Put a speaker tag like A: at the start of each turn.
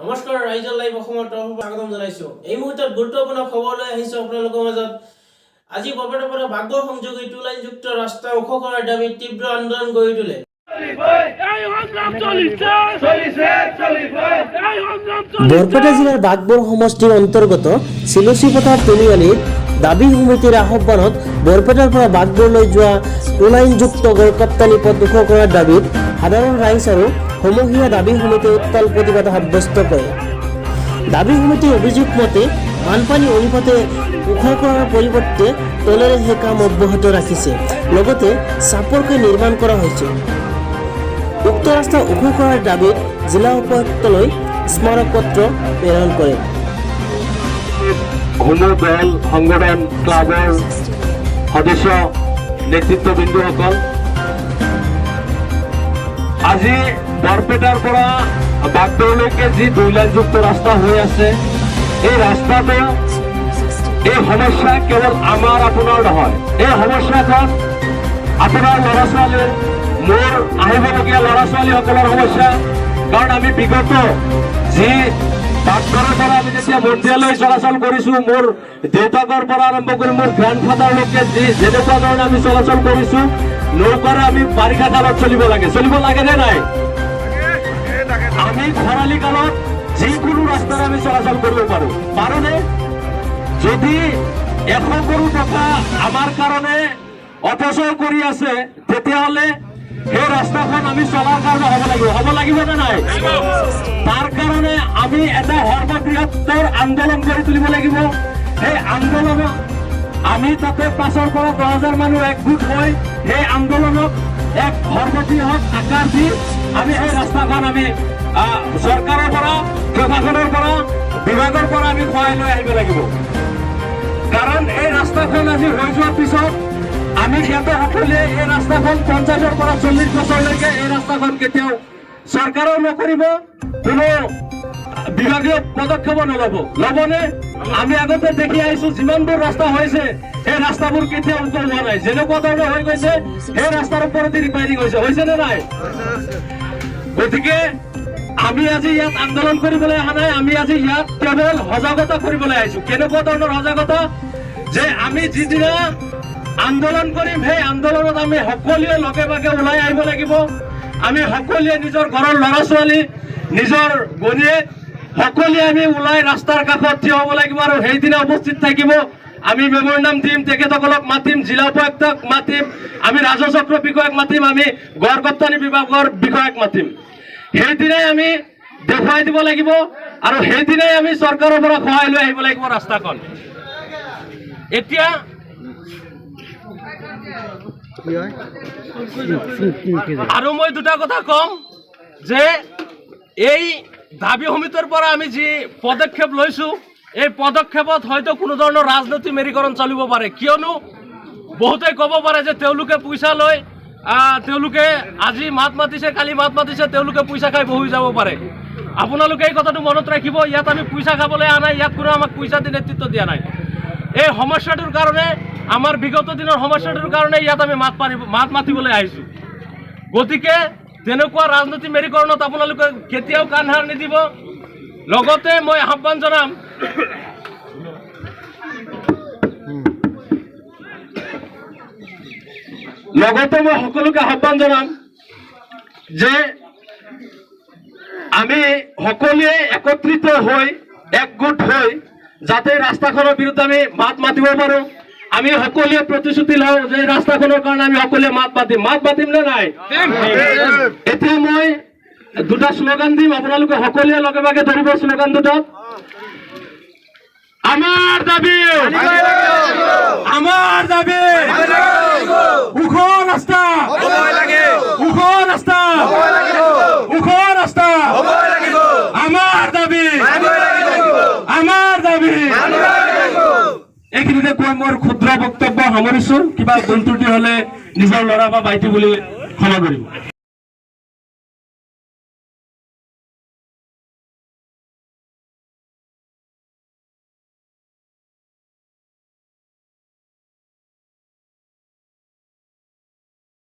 A: নমস্কাৰ ৰাইজৰ লাইভ অসমৰ তৰফৰ পৰা স্বাগতম জনাইছো। এই মুহূৰ্তত গুৰুত্বপূৰ্ণ খবৰ লৈ আহিছো আপোনালোকৰ মাজত। আজি বৰপেটাৰ পৰা বাগবৰ সংযোগী 2 লাইনযুক্ত ৰাস্তা ওখ কৰাৰ দাবীত তীব্ৰ আন্দোলন গঢ়ি তোলে। বৰপেটা জিলাৰ বাগবৰ সমষ্টিৰ অন্তৰ্গত চিলচিপথাৰ তিনিআলিত দাবী সমিতিৰ আহ্বানত বৰপেটাৰ পৰা বাগবৰলৈ যোৱা 2 লাইনযুক্ত গড়কাপ্তানি পথ ওখ কৰাৰ দাবীত সাধাৰণ ৰাইজ আৰু সমূহীয়া দাবী সমিতিয়ে উত্তাল প্ৰতিবাদ সাব্যস্ত কৰে। দাবী সমিতিৰ অভিযোগ মতে বানপানী অনুপাতে ওখ কৰাৰ পৰিৱৰ্তে তলেৰে সেই কাম অব্যাহত ৰাখিছে, লগতে চাপৰকৈ নিৰ্মাণ কৰা হৈছে। উক্ত ৰাস্তা ওখ কৰাৰ দাবীত জিলা উপায়ুক্তলৈ স্মাৰক পত্ৰ প্ৰেৰণ কৰে।
B: ঘবৰল সংগঠন ক্লাবৰ সদস্য নেতৃত্ববৃন্দসকল, আজি বৰপেটাৰ পৰা বাগবৰলৈকে যি 2 লাইনযুক্ত ৰাস্তা হৈ আছে, এই ৰাস্তাটো এই সমস্যা কেৱল আমাৰ আপোনাৰ নহয়। এই সমস্যাখন আপোনাৰ ল'ৰা ছোৱালীৰ, মোৰ আহিবলগীয়া ল'ৰা ছোৱালীসকলৰ সমস্যা। কাৰণ আমি বিগত যি বাগবৰৰ পৰা আমি যেতিয়া মন্দিৰলৈ চলাচল কৰিছো, মোৰ দেউতাকৰ পৰা আৰম্ভ কৰি মোৰ গ্ৰাণ্ডফাদাৰলৈকে যেনেকুৱা ধৰণে আমি চলাচল কৰিছো, নৌকাৰে আমি বাৰিষা কালত চলিব লাগে নে নাই? আমি খৰালি কালত যিকোনো ৰাস্তাৰে আমি চলাচল কৰিব পাৰোনে? যদি 100 কোটি টকা আমাৰ কাৰণে অপচয় কৰি আছে, তেতিয়াহ'লে সেই ৰাস্তাখন আমি চলাৰ কাৰণে হ'ব লাগিব নে নাই? তাৰ কাৰণে আমি এটা সৰ্ববৃহত্তৰ আন্দোলন কৰি তুলিব লাগিব। সেই আন্দোলনত আমি তাতে 5,000 পৰা 10,000 মানুহ একগোট হৈ সেই আন্দোলনক এক সৰ্ববৃহৎ আকাৰ দি আমি সেই ৰাস্তাখন আমি চৰকাৰৰ পৰা, প্ৰশাসনৰ পৰা, বিভাগৰ পৰা আমি সহায় লৈ আহিব লাগিব। কাৰণ এই ৰাস্তাখন আজি হৈ যোৱাৰ পিছত আমি সিহঁতে সকলোৱে এই ৰাস্তাখন 50-ৰ পৰা 40 বছৰলৈকে এই ৰাস্তাখন কেতিয়াও চৰকাৰেও নকৰিব, কোনো বিভাগীয় পদক্ষেপ ল'বনে? আমি আগতে দেখি আহিছো যিমানবোৰ ৰাস্তা হৈছে, সেই ৰাস্তাবোৰ কেতিয়াও উত্তৰ হোৱা নাই। যেনেকুৱা ধৰণে হৈ গৈছে, সেই ৰাস্তাৰ ওপৰতে ৰিপেয়াৰিং হৈছে নে নাই? গতিকে আমি আজি ইয়াত আন্দোলন কৰিবলৈ অহা নাই, আমি আজি ইয়াত কেৱল সজাগতা কৰিবলৈ আহিছো। কেনেকুৱা ধৰণৰ সজাগতা? যে আমি যিদিনা আন্দোলন কৰিম, সেই আন্দোলনত আমি সকলোৱে লগে ভাগে ওলাই আহিব লাগিব। আমি সকলোৱে নিজৰ ঘৰৰ ল'ৰা ছোৱালী, নিজৰ গণীয়েক সকলোৱে আমি ওলাই ৰাস্তাৰ কাষত থিয় হ'ব লাগিব আৰু সেইদিনা উপস্থিত থাকিব। আমি মেমৰিয়াম দিম, তেখেতসকলক মাতিম, জিলা উপায়ুক্তক মাতিম, আমি ৰাজচক্ৰ বিষয়াক মাতিম, আমি গড়কাপ্তানি বিভাগৰ বিষয়াক মাতিম। সেইদিনাই আমি দেখুৱাই দিব লাগিব আৰু সেইদিনাই আমি চৰকাৰৰ পৰা সহায় লৈ আহিব লাগিব ৰাস্তাখন। এতিয়া আৰু মই দুটা কথা কম যে এই দাবী সমিতিৰ পৰা আমি যি পদক্ষেপ লৈছো, এই পদক্ষেপত হয়তো কোনো ধৰণৰ ৰাজনৈতিক মেৰীকৰণ চলিব পাৰে। কিয়নো বহুতে ক'ব পাৰে যে তেওঁলোকে পইচা লৈ তেওঁলোকে আজি মাত মাতিছে, কালি মাত মাতিছে, তেওঁলোকে পইচা খাই বহি যাব পাৰে। আপোনালোকে এই কথাটো মনত ৰাখিব, ইয়াত আমি পইচা খাবলৈ অহা নাই, ইয়াত কোনো আমাক পইচা দি নেতৃত্ব দিয়া নাই। এই সমস্যাটোৰ কাৰণে, আমাৰ বিগত দিনৰ সমস্যাটোৰ কাৰণে ইয়াত আমি মাত মাতিবলৈ আহিছো। গতিকে তেনেকুৱা ৰাজনৈতিক মেৰীকৰণত আপোনালোকে কেতিয়াও কাণ সাৰ নিদিব। লগতে মই আহ্বান জনাম, সকলোকে আহ্বান জনাম যে আমি সকলোৱে একত্ৰিত হৈ, একগোট হৈ যাতে ৰাস্তাখনৰ বিৰুদ্ধে আমি মাত মাতিব পাৰো। আমি সকলোৱে প্ৰতিশ্ৰুতি লওঁ যে ৰাস্তাখনৰ কাৰণে আমি সকলোৱে মাত মাতিম নে নাই? এতিয়া মই দুটা শ্লোগান দিম, আপোনালোকে সকলোৱে লগে ভাগে ধৰিব শ্লোগান দুটাত। আমাৰ দাবী, আমাৰ দাবী, ওখ ৰাস্তা, ওখ ৰাস্তা, ওখ ৰাস্তা, আমাৰ দাবী, আমাৰ দাবী। এইখিনিতে কৈ মোৰ ক্ষুদ্ৰ বক্তব্য সামৰিছো। কিবা ভুল ত্ৰুটি হলে নিজৰ ল'ৰা বা ভাইটি বুলি ক্ষমা কৰিব।